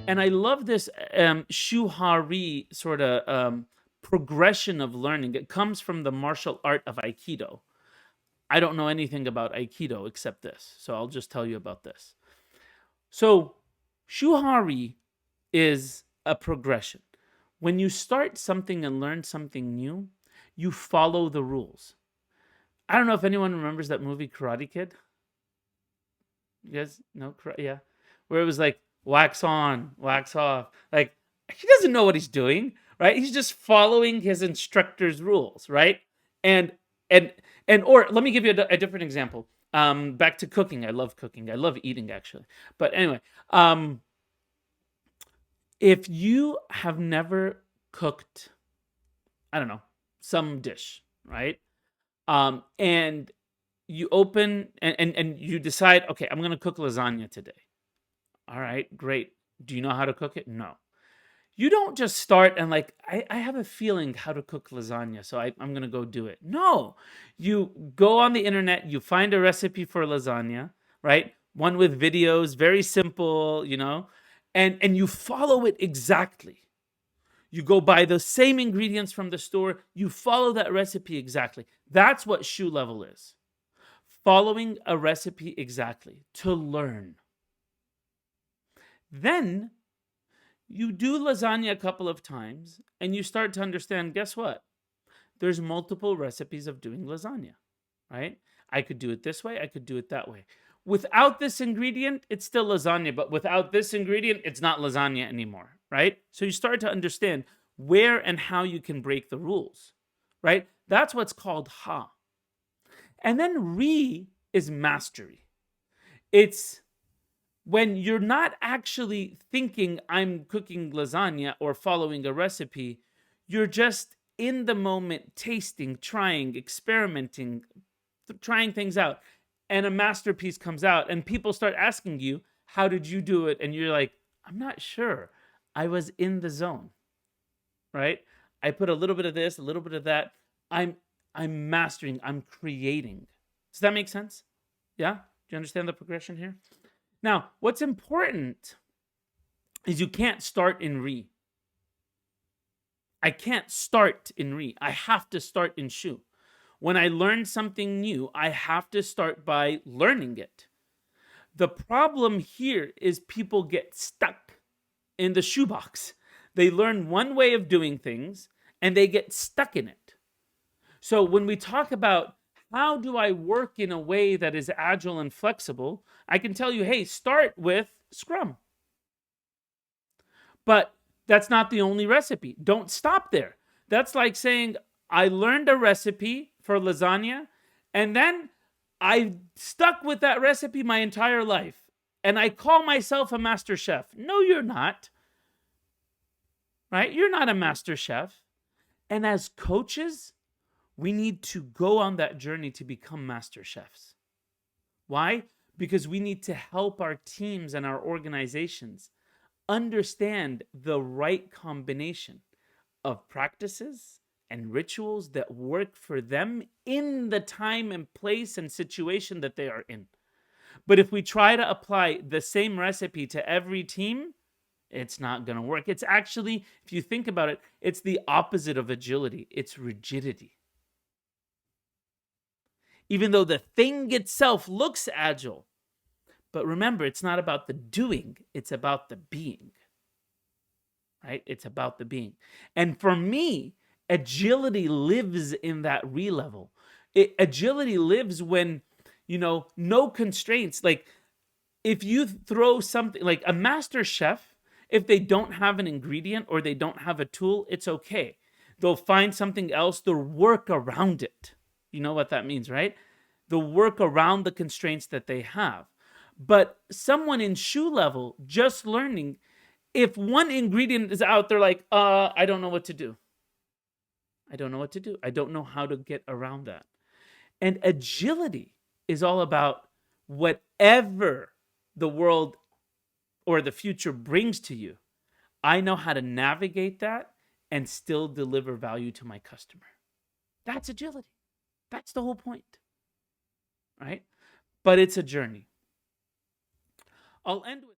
And I love this Shu Ha Ri sort of progression of learning. It comes from the martial art of Aikido. I don't know anything about Aikido except this, so I'll just tell you about this. So, Shu Ha Ri is a progression. When you start something and learn something new, you follow the rules. I don't know if anyone remembers that movie Karate Kid. You guys know? Yeah. Where it was like wax on, wax off. Like, he doesn't know what he's doing, right? He's just following his instructor's rules, right? And, and, or let me give you a different example. Back to cooking. I love cooking. I love eating, actually. But anyway, if you have never cooked, I don't know, some dish, right? And you open and you decide, okay, I'm going to cook lasagna today. All right, great. Do you know how to cook it? No. You don't just start and like, I have a feeling how to cook lasagna, so I'm going to go do it. No. You go on the internet, you find a recipe for lasagna, right? One with videos, very simple, and you follow it exactly. You go buy the same ingredients from the store, you follow that recipe exactly. That's what Shu level is. Following a recipe exactly to learn. Then you do lasagna a couple of times and you start to understand, guess what? There's multiple recipes of doing lasagna, right? I could do it this way, I could do it that way. Without this ingredient, it's still lasagna, but without this ingredient, it's not lasagna anymore, right? So you start to understand where and how you can break the rules, right? That's what's called Ha. And then Ri is mastery. It's when you're not actually thinking I'm cooking lasagna or following a recipe, you're just in the moment, tasting, trying, experimenting, trying things out. And a masterpiece comes out, and people start asking you, how did you do it? And you're like, I'm not sure. I was in the zone, right? I put a little bit of this, a little bit of that. I'm mastering, I'm creating. Does that make sense? Yeah? Do you understand the progression here? Now, what's important is you can't start in Ri. I can't start in Ri. I have to start in Shu. When I learn something new, I have to start by learning it. The problem here is people get stuck in the shoebox. They learn one way of doing things and they get stuck in it. So when we talk about how do I work in a way that is agile and flexible, I can tell you, hey, start with Scrum. But that's not the only recipe. Don't stop there. That's like saying, I learned a recipe for lasagna, and then I stuck with that recipe my entire life. And I call myself a master chef. No, you're not. Right? You're not a master chef. And as coaches, we need to go on that journey to become master chefs. Why? Because we need to help our teams and our organizations understand the right combination of practices and rituals that work for them in the time and place and situation that they are in. But if we try to apply the same recipe to every team, it's not going to work. It's actually, if you think about it, it's the opposite of agility. It's rigidity. Even though the thing itself looks agile, but remember, it's not about the doing, it's about the being. Right? It's about the being. And for me, agility lives in that Ri level. Agility lives when, no constraints. Like if you throw something like a master chef, if they don't have an ingredient or they don't have a tool, it's okay. They'll find something else, they'll work around it. You know what that means, right? They'll work around the constraints that they have. But someone in Shu level, just learning, if one ingredient is out, they're like, I don't know what to do. I don't know what to do. I don't know how to get around that. And agility is all about whatever the world or the future brings to you. I know how to navigate that and still deliver value to my customer. That's agility. That's the whole point. Right? But it's a journey. I'll end with